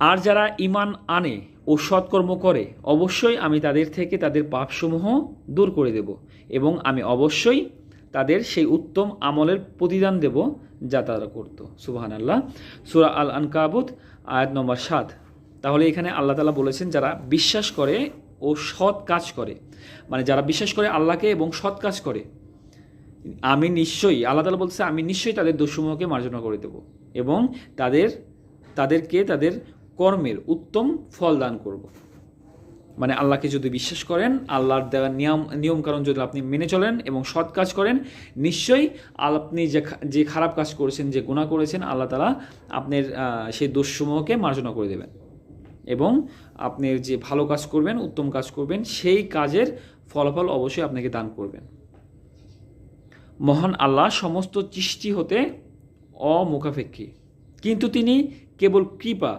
আর যারা ঈমান আনে ও সৎকর্ম করে অবশ্যই আমি তাদের থেকে তাদের পাপসমূহ দূর করে দেব এবং আমি অবশ্যই তাদের সেই উত্তম আমলের প্রতিদান দেব যা তারা করত। সুবহানাল্লাহ। সূরা আল আনকাবুত আয়াত নম্বর 7। তাহলে এখানে আল্লাহ তাআলা বলেছেন যারা বিশ্বাস করে ও সৎ কাজ করে, মানে যারা বিশ্বাস করে আল্লাহকে এবং সৎ কাজ করে, আমি নিশ্চয়ই, আল্লাহ তাআলা বলছে, আমি নিশ্চয়ই তাদের দোষসমূহকে মার্জনা করে দেব এবং তাদেরকে তাদের কর্মের উত্তম ফল দান করব। মানে আল্লাহকে যদি বিশ্বাস করেন, আল্লাহর দেওয়া নিয়মকানুন যদি আপনি মেনে চলেন এবং সৎ কাজ করেন, নিশ্চয়ই আপনি যে খারাপ কাজ করেছেন, যে গুনাহ করেছেন, আল্লাহ তাআলা আপনার সেই দোষসমূহকে মার্জনা করে দেবেন এবং আপনি যে ভালো কাজ করবেন, উত্তম কাজ করবেন, সেই কাজের ফলাফল অবশ্যই আপনাকে দান করবেন। মহান আল্লাহ সমস্ত সৃষ্টি হতে অমুখাপেক্ষী, কিন্তু তিনি কেবল কৃপা